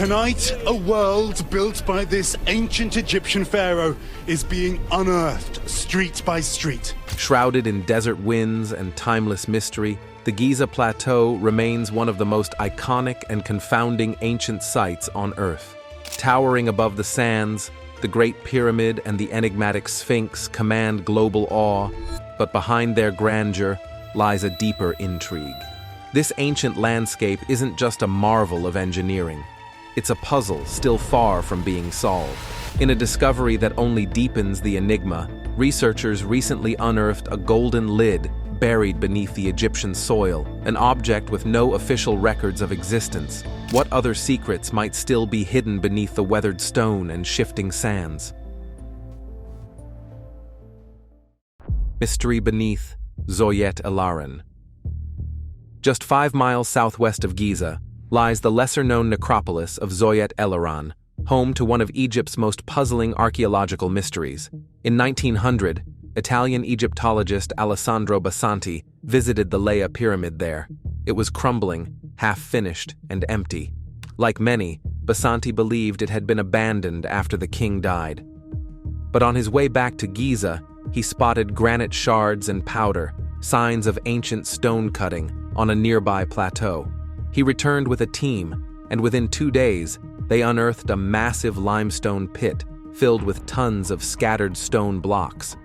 Tonight, a world built by this ancient Egyptian pharaoh is being unearthed street by street. Shrouded in desert winds and timeless mystery, the Giza Plateau remains one of the most iconic and confounding ancient sites on Earth. Towering above the sands, the Great Pyramid and the enigmatic Sphinx command global awe, but behind their grandeur lies a deeper intrigue. This ancient landscape isn't just a marvel of engineering. It's a puzzle still far from being solved. In a discovery that only deepens the enigma, researchers recently unearthed a golden lid buried beneath the Egyptian soil, an object with no official records of existence. What other secrets might still be hidden beneath the weathered stone and shifting sands? Mystery beneath Zawayet el-Aryan. Just 5 miles southwest of Giza lies the lesser-known necropolis of Zawayet el-Aryan, home to one of Egypt's most puzzling archaeological mysteries. In 1900, Italian Egyptologist Alessandro Basanti visited the Hawara Pyramid there. It was crumbling, half-finished, and empty. Like many, Basanti believed it had been abandoned after the king died. But on his way back to Giza, he spotted granite shards and powder, signs of ancient stone cutting, on a nearby plateau. He returned with a team, and within 2 days, they unearthed a massive limestone pit filled with tons of scattered stone blocks.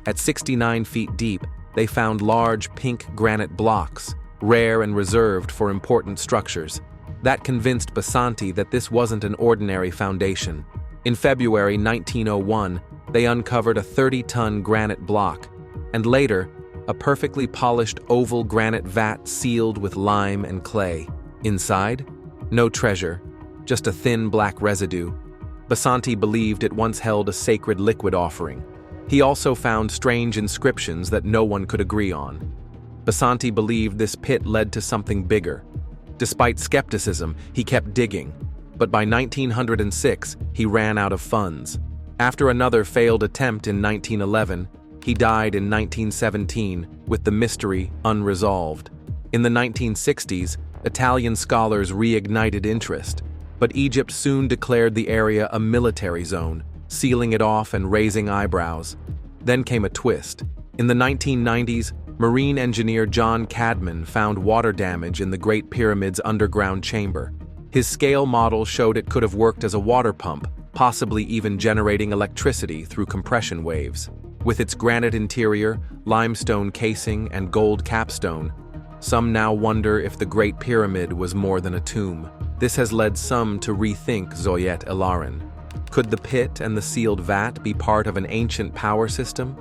At 69 feet deep, they found large pink granite blocks, rare and reserved for important structures. That convinced Basanti that this wasn't an ordinary foundation. In February 1901, they uncovered a 30-ton granite block, and later, a perfectly polished oval granite vat sealed with lime and clay. Inside, no treasure, just a thin black residue. Basanti believed it once held a sacred liquid offering. He also found strange inscriptions that no one could agree on. Basanti believed this pit led to something bigger. Despite skepticism, he kept digging, but by 1906, he ran out of funds. After another failed attempt in 1911, he died in 1917 with the mystery unresolved. In the 1960s, Italian scholars reignited interest, but Egypt soon declared the area a military zone, sealing it off and raising eyebrows. Then came a twist. In the 1990s, marine engineer John Cadman found water damage in the Great Pyramid's underground chamber. His scale model showed it could have worked as a water pump, possibly even generating electricity through compression waves. With its granite interior, limestone casing, and gold capstone, some now wonder if the Great Pyramid was more than a tomb. This has led some to rethink Zawayet el-Aryan. Could the pit and the sealed vat be part of an ancient power system?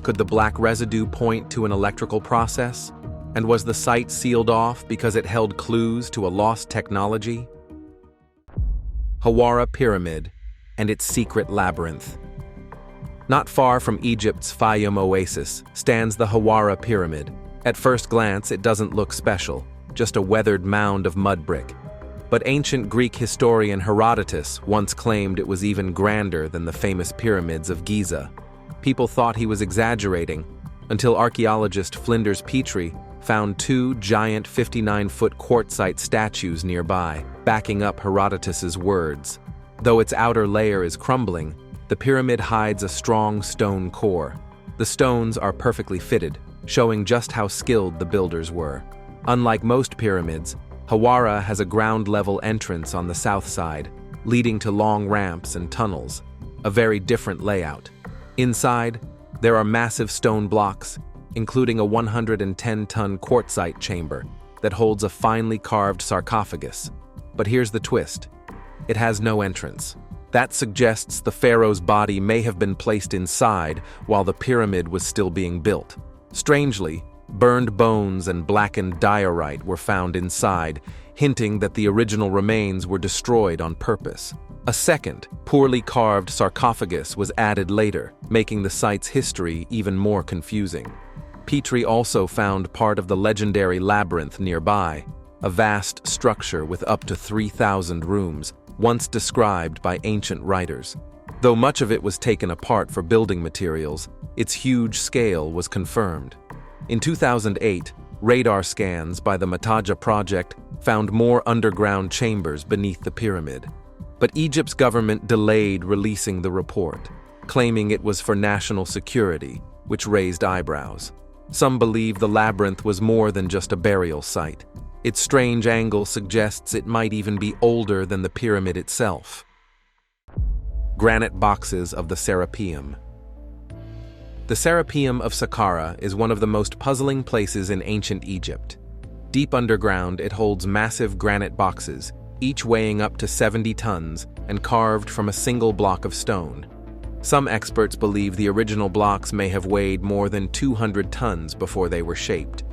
Could the black residue point to an electrical process? And was the site sealed off because it held clues to a lost technology? Hawara Pyramid and its secret labyrinth. Not far from Egypt's Fayum oasis stands the Hawara Pyramid. At first glance, it doesn't look special, just a weathered mound of mud brick. But ancient Greek historian Herodotus once claimed it was even grander than the famous pyramids of Giza. People thought he was exaggerating, until archaeologist Flinders Petrie found 2 giant 59-foot quartzite statues nearby, backing up Herodotus's words. Though its outer layer is crumbling, the pyramid hides a strong stone core. The stones are perfectly fitted, showing just how skilled the builders were. Unlike most pyramids, Hawara has a ground-level entrance on the south side, leading to long ramps and tunnels, a very different layout. Inside, there are massive stone blocks, including a 110-ton quartzite chamber that holds a finely carved sarcophagus. But here's the twist. It has no entrance. That suggests the pharaoh's body may have been placed inside while the pyramid was still being built. Strangely, burned bones and blackened diorite were found inside, hinting that the original remains were destroyed on purpose. A second, poorly carved sarcophagus was added later, making the site's history even more confusing. Petrie also found part of the legendary labyrinth nearby, a vast structure with up to 3,000 rooms, once described by ancient writers. Though much of it was taken apart for building materials, its huge scale was confirmed. In 2008, radar scans by the Mataja project found more underground chambers beneath the pyramid. But Egypt's government delayed releasing the report, claiming it was for national security, which raised eyebrows. Some believe the labyrinth was more than just a burial site. Its strange angle suggests it might even be older than the pyramid itself. Granite boxes of the Serapeum. The Serapeum of Saqqara is one of the most puzzling places in ancient Egypt. Deep underground, it holds massive granite boxes, each weighing up to 70 tons and carved from a single block of stone. Some experts believe the original blocks may have weighed more than 200 tons before they were shaped.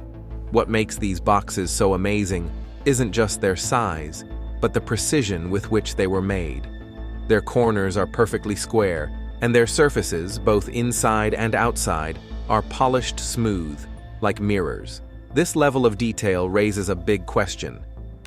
What makes these boxes so amazing isn't just their size, but the precision with which they were made. Their corners are perfectly square, and their surfaces, both inside and outside, are polished smooth, like mirrors. This level of detail raises a big question.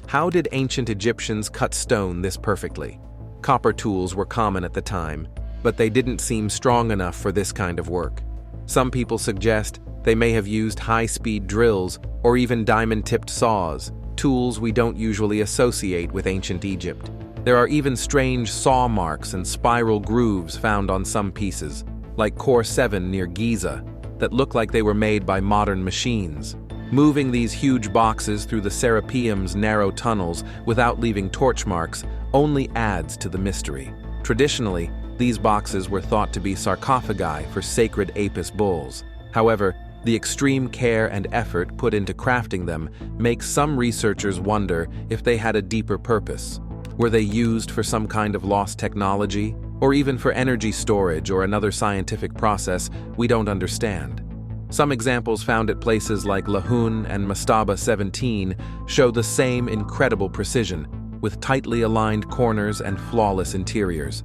How did ancient Egyptians cut stone this perfectly? Copper tools were common at the time, but they didn't seem strong enough for this kind of work. Some people suggest they may have used high-speed drills or even diamond-tipped saws, tools we don't usually associate with ancient Egypt. There are even strange saw marks and spiral grooves found on some pieces, like Core 7 near Giza, that look like they were made by modern machines. Moving these huge boxes through the Serapeum's narrow tunnels without leaving torch marks only adds to the mystery. Traditionally, these boxes were thought to be sarcophagi for sacred Apis bulls. However, the extreme care and effort put into crafting them makes some researchers wonder if they had a deeper purpose. Were they used for some kind of lost technology, or even for energy storage or another scientific process we don't understand? Some examples found at places like Lahun and Mastaba 17 show the same incredible precision, with tightly aligned corners and flawless interiors.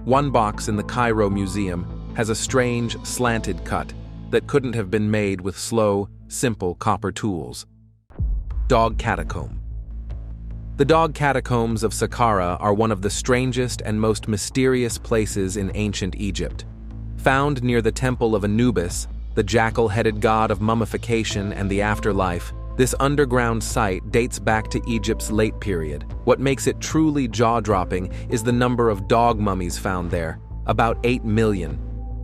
One box in the Cairo Museum has a strange, slanted cut that couldn't have been made with slow, simple copper tools. Dog Catacomb. The Dog Catacombs of Saqqara are one of the strangest and most mysterious places in ancient Egypt. Found near the temple of Anubis, the jackal-headed god of mummification and the afterlife, this underground site dates back to Egypt's late period. What makes it truly jaw-dropping is the number of dog mummies found there, about 8 million.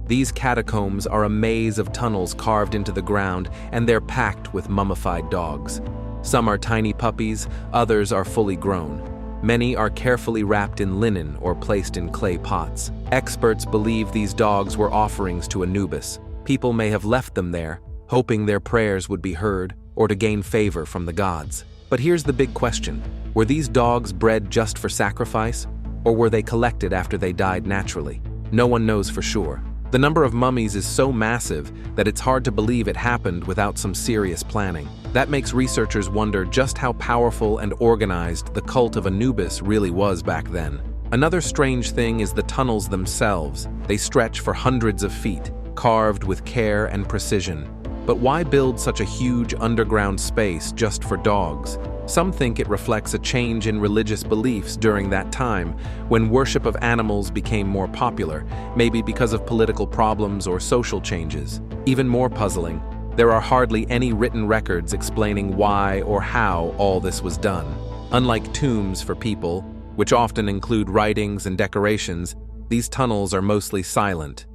These catacombs are a maze of tunnels carved into the ground, and they're packed with mummified dogs. Some are tiny puppies, others are fully grown. Many are carefully wrapped in linen or placed in clay pots. Experts believe these dogs were offerings to Anubis. People may have left them there, hoping their prayers would be heard or to gain favor from the gods. But here's the big question. Were these dogs bred just for sacrifice, or were they collected after they died naturally? No one knows for sure. The number of mummies is so massive that it's hard to believe it happened without some serious planning. That makes researchers wonder just how powerful and organized the cult of Anubis really was back then. Another strange thing is the tunnels themselves. They stretch for hundreds of feet, carved with care and precision. But why build such a huge underground space just for dogs? Some think it reflects a change in religious beliefs during that time, when worship of animals became more popular, maybe because of political problems or social changes. Even more puzzling, there are hardly any written records explaining why or how all this was done. Unlike tombs for people, which often include writings and decorations, these tunnels are mostly silent.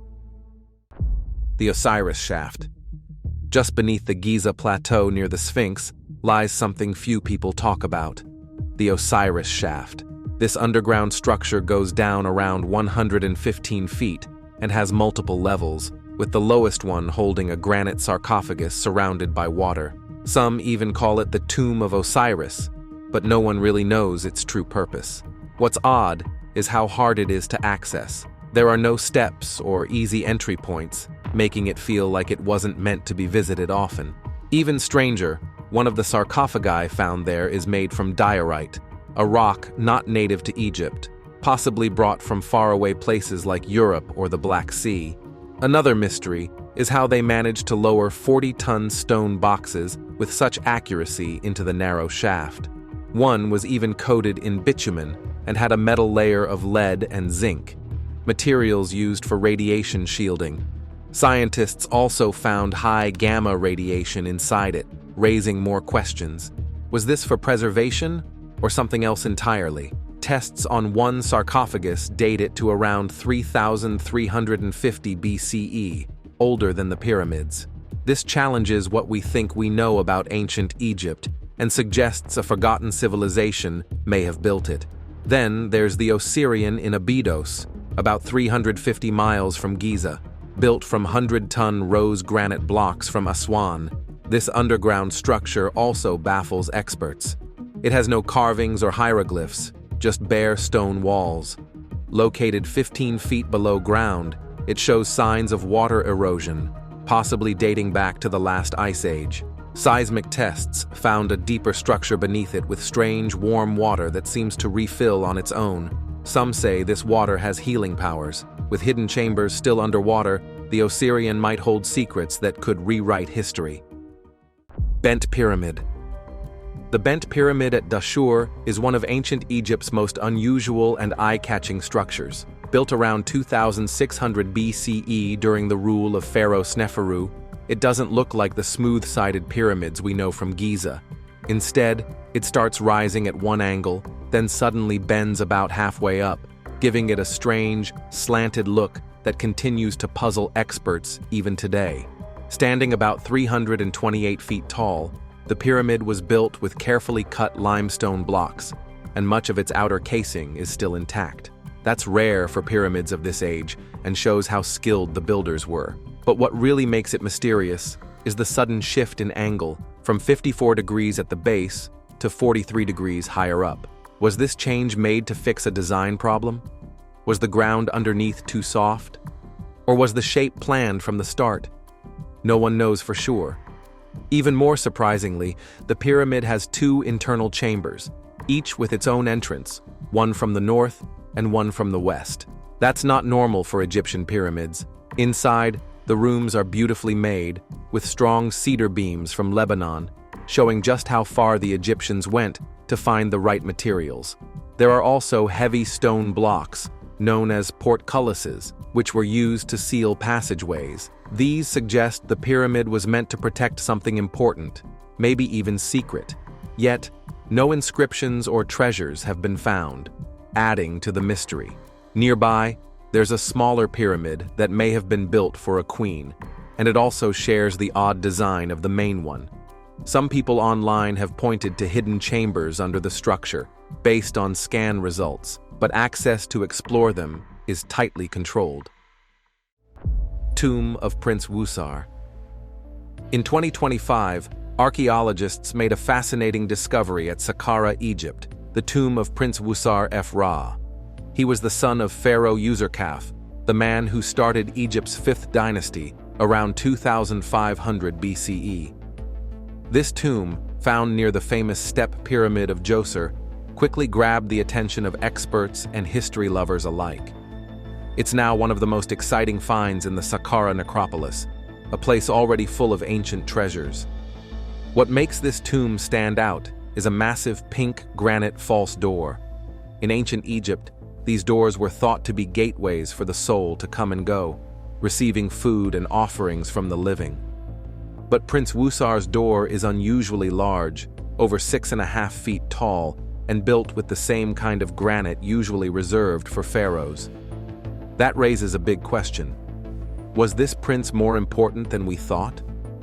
The Osiris Shaft. Just beneath the Giza Plateau near the Sphinx lies something few people talk about: the Osiris Shaft. This underground structure goes down around 115 feet and has multiple levels, with the lowest one holding a granite sarcophagus surrounded by water. Some even call it the Tomb of Osiris, but no one really knows its true purpose. What's odd is how hard it is to access. There are no steps or easy entry points, making it feel like it wasn't meant to be visited often. Even stranger, one of the sarcophagi found there is made from diorite, a rock not native to Egypt, possibly brought from faraway places like Europe or the Black Sea. Another mystery is how they managed to lower 40-ton stone boxes with such accuracy into the narrow shaft. One was even coated in bitumen and had a metal layer of lead and zinc, materials used for radiation shielding. Scientists also found high gamma radiation inside it, raising more questions. Was this for preservation or something else entirely? Tests on one sarcophagus date it to around 3,350 BCE, older than the pyramids. This challenges what we think we know about ancient Egypt and suggests a forgotten civilization may have built it. Then there's the Osirian in Abydos, about 350 miles from Giza, built from 100-ton rose granite blocks from Aswan. This underground structure also baffles experts. It has no carvings or hieroglyphs, just bare stone walls. Located 15 feet below ground, it shows signs of water erosion, possibly dating back to the last ice age. Seismic tests found a deeper structure beneath it with strange, warm water that seems to refill on its own. Some say this water has healing powers. With hidden chambers still underwater, the Osirian might hold secrets that could rewrite history. Bent Pyramid. The Bent Pyramid at Dashur is one of ancient Egypt's most unusual and eye-catching structures. Built around 2600 BCE during the rule of Pharaoh Sneferu, it doesn't look like the smooth-sided pyramids we know from Giza. Instead, it starts rising at one angle, then suddenly bends about halfway up, giving it a strange, slanted look that continues to puzzle experts even today. Standing about 328 feet tall, the pyramid was built with carefully cut limestone blocks, and much of its outer casing is still intact. That's rare for pyramids of this age and shows how skilled the builders were. But what really makes it mysterious is the sudden shift in angle from 54 degrees at the base to 43 degrees higher up. Was this change made to fix a design problem? Was the ground underneath too soft? Or was the shape planned from the start? No one knows for sure. Even more surprisingly, the pyramid has two internal chambers, each with its own entrance, one from the north and one from the west. That's not normal for Egyptian pyramids. Inside, the rooms are beautifully made, with strong cedar beams from Lebanon, showing just how far the Egyptians went to find the right materials. There are also heavy stone blocks, known as portcullises, which were used to seal passageways. These suggest the pyramid was meant to protect something important, maybe even secret. Yet, no inscriptions or treasures have been found, adding to the mystery. Nearby, there's a smaller pyramid that may have been built for a queen, and it also shares the odd design of the main one. Some people online have pointed to hidden chambers under the structure, based on scan results, but access to explore them is tightly controlled. Tomb of Prince Wusar. In 2025, archaeologists made a fascinating discovery at Saqqara, Egypt, the tomb of Prince Wusar Ra. He was the son of Pharaoh Userkaf, the man who started Egypt's 5th dynasty around 2500 BCE. This tomb, found near the famous step pyramid of Djoser, quickly grabbed the attention of experts and history lovers alike. It's now one of the most exciting finds in the Saqqara necropolis, a place already full of ancient treasures. What makes this tomb stand out is a massive pink granite false door. In ancient Egypt, these doors were thought to be gateways for the soul to come and go, receiving food and offerings from the living. But Prince Wusar's door is unusually large, over 6.5 feet tall, and built with the same kind of granite usually reserved for pharaohs. That raises a big question. Was this prince more important than we thought?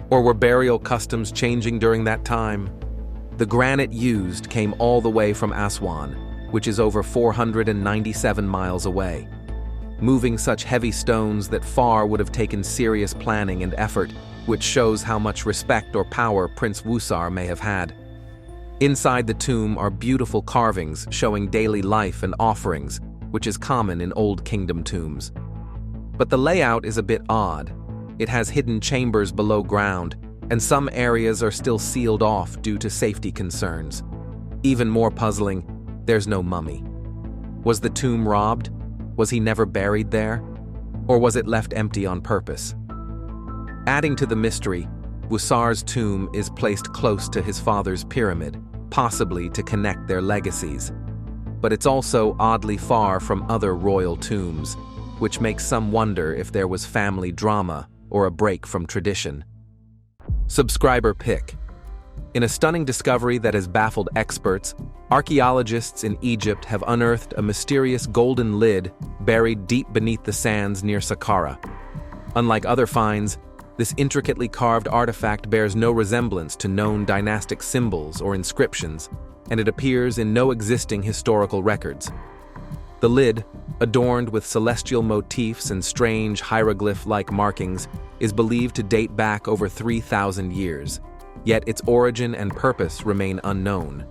Or were burial customs changing during that time? The granite used came all the way from Aswan, which is over 497 miles away. Moving such heavy stones that far would have taken serious planning and effort, which shows how much respect or power Prince Wusar may have had. Inside the tomb are beautiful carvings showing daily life and offerings, which is common in Old Kingdom tombs. But the layout is a bit odd. It has hidden chambers below ground, and some areas are still sealed off due to safety concerns. Even more puzzling, there's no mummy. Was the tomb robbed? Was he never buried there? Or was it left empty on purpose? Adding to the mystery, Wusar's tomb is placed close to his father's pyramid, possibly to connect their legacies. But it's also oddly far from other royal tombs, which makes some wonder if there was family drama or a break from tradition. Subscriber pick. In a stunning discovery that has baffled experts, archaeologists in Egypt have unearthed a mysterious golden lid buried deep beneath the sands near Saqqara. Unlike other finds, this intricately carved artifact bears no resemblance to known dynastic symbols or inscriptions, and it appears in no existing historical records. The lid, adorned with celestial motifs and strange hieroglyph-like markings, is believed to date back over 3,000 years, yet its origin and purpose remain unknown.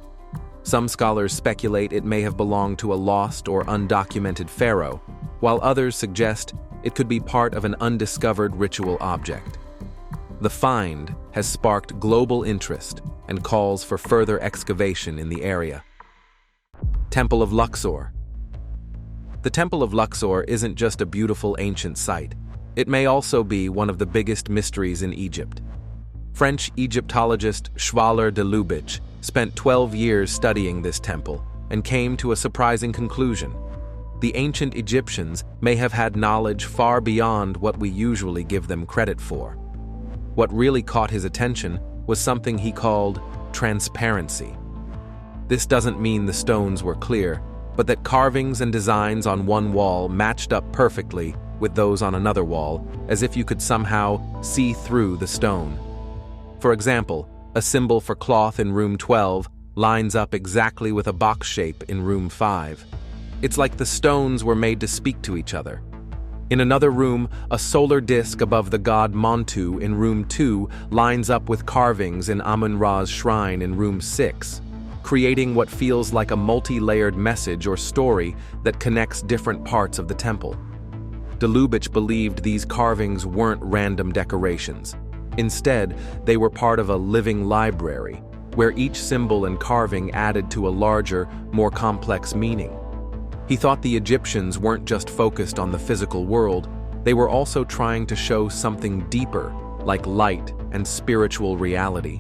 Some scholars speculate it may have belonged to a lost or undocumented pharaoh, while others suggest it could be part of an undiscovered ritual object. The find has sparked global interest and calls for further excavation in the area. Temple of Luxor. The Temple of Luxor isn't just a beautiful ancient site. It may also be one of the biggest mysteries in Egypt. French Egyptologist Schwaller de Lubitsch spent 12 years studying this temple and came to a surprising conclusion. The ancient Egyptians may have had knowledge far beyond what we usually give them credit for. What really caught his attention was something he called transparency. This doesn't mean the stones were clear, but that carvings and designs on one wall matched up perfectly with those on another wall, as if you could somehow see through the stone. For example, a symbol for cloth in room 12 lines up exactly with a box shape in room 5. It's like the stones were made to speak to each other. In another room, a solar disk above the god Montu in room 2 lines up with carvings in Amun-Ra's shrine in room 6, creating what feels like a multi-layered message or story that connects different parts of the temple. De Lubitsch believed these carvings weren't random decorations. Instead, they were part of a living library, where each symbol and carving added to a larger, more complex meaning. He thought the Egyptians weren't just focused on the physical world, they were also trying to show something deeper, like light and spiritual reality.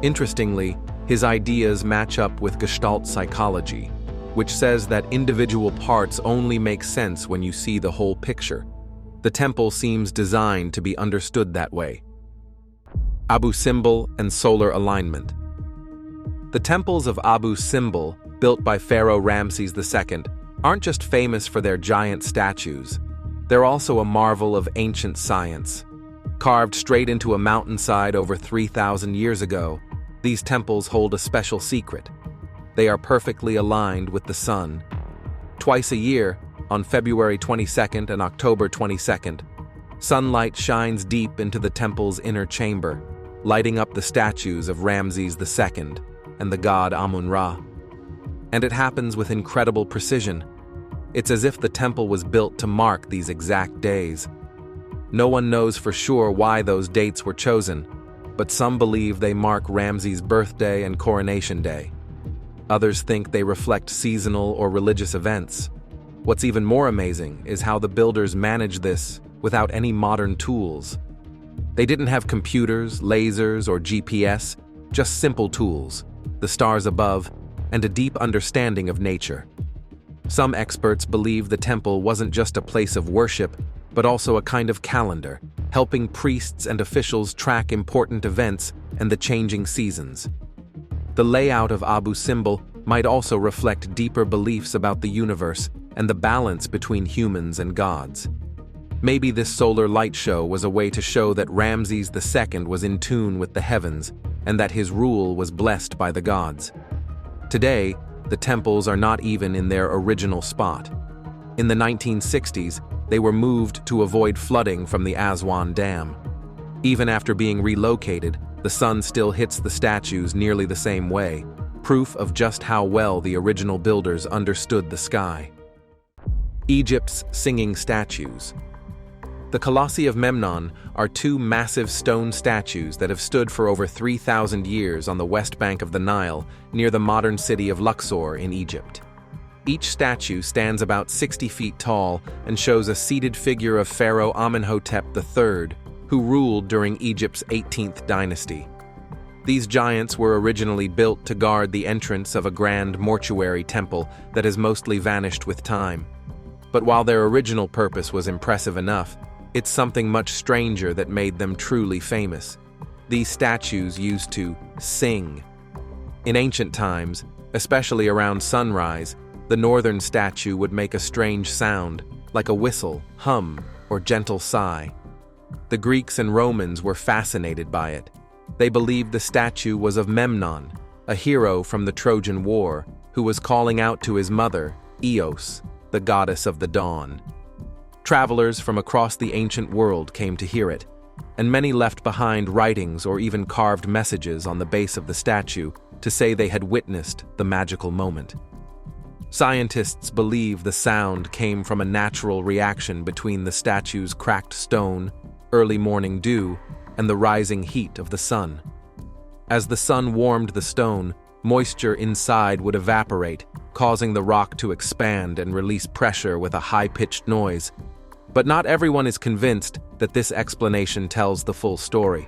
Interestingly, his ideas match up with Gestalt psychology, which says that individual parts only make sense when you see the whole picture. The temple seems designed to be understood that way. Abu Simbel and solar alignment. The temples of Abu Simbel, built by Pharaoh Ramses II, aren't just famous for their giant statues. They're also a marvel of ancient science. Carved straight into a mountainside over 3,000 years ago, these temples hold a special secret. They are perfectly aligned with the sun. Twice a year, on February 22nd and October 22nd, sunlight shines deep into the temple's inner chamber, lighting up the statues of Ramses II and the god Amun-Ra. And it happens with incredible precision. It's as if the temple was built to mark these exact days. No one knows for sure why those dates were chosen, but some believe they mark Ramses' birthday and coronation day. Others think they reflect seasonal or religious events. What's even more amazing is how the builders managed this without any modern tools. They didn't have computers, lasers, or GPS, just simple tools, the stars above, and a deep understanding of nature. Some experts believe the temple wasn't just a place of worship, but also a kind of calendar, helping priests and officials track important events and the changing seasons. The layout of Abu Simbel might also reflect deeper beliefs about the universe and the balance between humans and gods. Maybe this solar light show was a way to show that Ramses II was in tune with the heavens and that his rule was blessed by the gods. Today, the temples are not even in their original spot. In the 1960s, they were moved to avoid flooding from the Aswan Dam. Even after being relocated, the sun still hits the statues nearly the same way, proof of just how well the original builders understood the sky. Egypt's singing statues. The Colossi of Memnon are two massive stone statues that have stood for over 3,000 years on the west bank of the Nile, near the modern city of Luxor in Egypt. Each statue stands about 60 feet tall and shows a seated figure of Pharaoh Amenhotep III, who ruled during Egypt's 18th dynasty. These giants were originally built to guard the entrance of a grand mortuary temple that has mostly vanished with time. But while their original purpose was impressive enough, it's something much stranger that made them truly famous. These statues used to sing. In ancient times, especially around sunrise, the northern statue would make a strange sound, like a whistle, hum, or gentle sigh. The Greeks and Romans were fascinated by it. They believed the statue was of Memnon, a hero from the Trojan War, who was calling out to his mother, Eos, the goddess of the dawn. Travelers from across the ancient world came to hear it, and many left behind writings or even carved messages on the base of the statue to say they had witnessed the magical moment. Scientists believe the sound came from a natural reaction between the statue's cracked stone, early morning dew, and the rising heat of the sun. As the sun warmed the stone, moisture inside would evaporate, causing the rock to expand and release pressure with a high-pitched noise. But not everyone is convinced that this explanation tells the full story.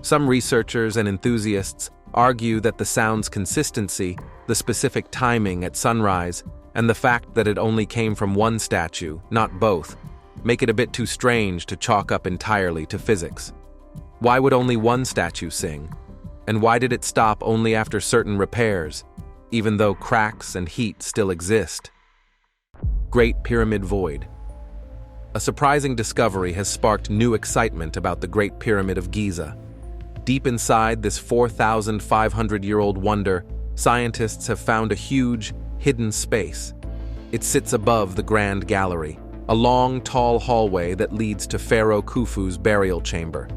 Some researchers and enthusiasts argue that the sound's consistency, the specific timing at sunrise, and the fact that it only came from one statue, not both, make it a bit too strange to chalk up entirely to physics. Why would only one statue sing? And why did it stop only after certain repairs, even though cracks and heat still exist? Great Pyramid Void. A surprising discovery has sparked new excitement about the Great Pyramid of Giza. Deep inside this 4,500-year-old wonder, scientists have found a huge, hidden space. It sits above the Grand Gallery, a long, tall hallway that leads to Pharaoh Khufu's burial chamber.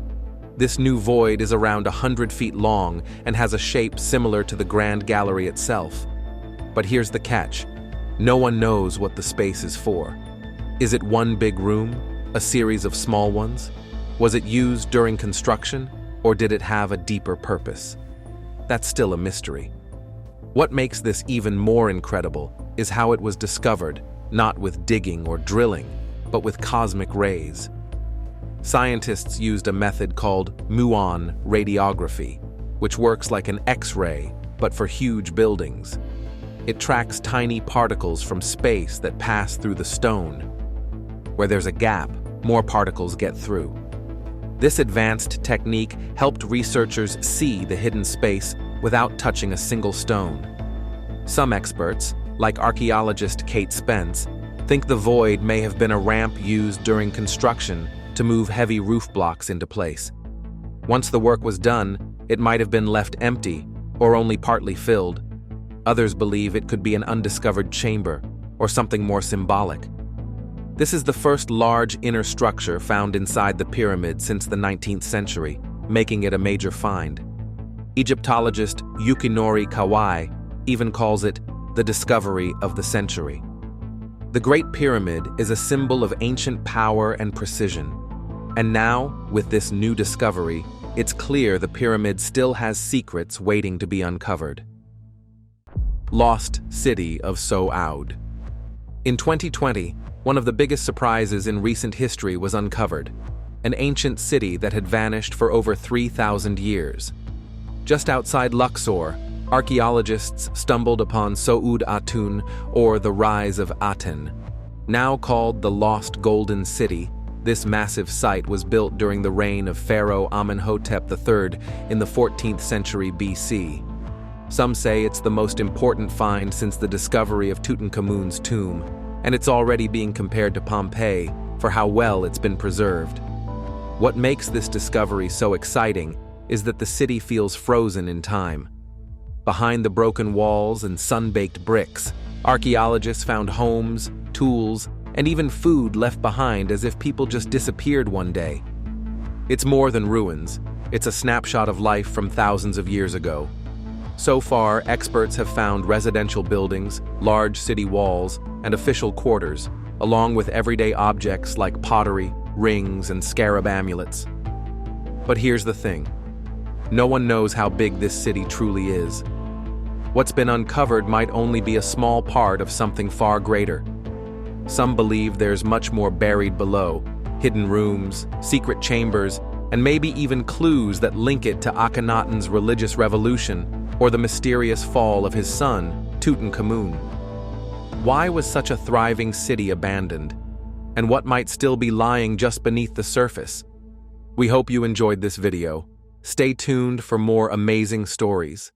This new void is around 100 feet long and has a shape similar to the Grand Gallery itself. But here's the catch. No one knows what the space is for. Is it one big room? A series of small ones? Was it used during construction? Or did it have a deeper purpose? That's still a mystery. What makes this even more incredible is how it was discovered, not with digging or drilling, but with cosmic rays. Scientists used a method called muon radiography, which works like an X-ray, but for huge buildings. It tracks tiny particles from space that pass through the stone. Where there's a gap, more particles get through. This advanced technique helped researchers see the hidden space without touching a single stone. Some experts, like archaeologist Kate Spence, think the void may have been a ramp used during construction to move heavy roof blocks into place. Once the work was done, it might have been left empty or only partly filled. Others believe it could be an undiscovered chamber or something more symbolic. This is the first large inner structure found inside the pyramid since the 19th century, making it a major find. Egyptologist Yukinori Kawai even calls it the discovery of the century. The Great Pyramid is a symbol of ancient power and precision. And now, with this new discovery, it's clear the pyramid still has secrets waiting to be uncovered. Lost City of Shrouded. In 2020, one of the biggest surprises in recent history was uncovered, an ancient city that had vanished for over 3,000 years. Just outside Luxor, archaeologists stumbled upon Shrouded Atun, or the Rise of Aten. Now called the Lost Golden City, this massive site was built during the reign of Pharaoh Amenhotep III in the 14th century BC. Some say it's the most important find since the discovery of Tutankhamun's tomb, and it's already being compared to Pompeii for how well it's been preserved. What makes this discovery so exciting is that the city feels frozen in time. Behind the broken walls and sun-baked bricks, archaeologists found homes, tools, and even food left behind as if people just disappeared one day. It's more than ruins. It's a snapshot of life from thousands of years ago. So far, experts have found residential buildings, large city walls, and official quarters, along with everyday objects like pottery, rings, and scarab amulets. But here's the thing. No one knows how big this city truly is. What's been uncovered might only be a small part of something far greater. Some believe there's much more buried below, hidden rooms, secret chambers, and maybe even clues that link it to Akhenaten's religious revolution or the mysterious fall of his son, Tutankhamun. Why was such a thriving city abandoned? And what might still be lying just beneath the surface? We hope you enjoyed this video. Stay tuned for more amazing stories.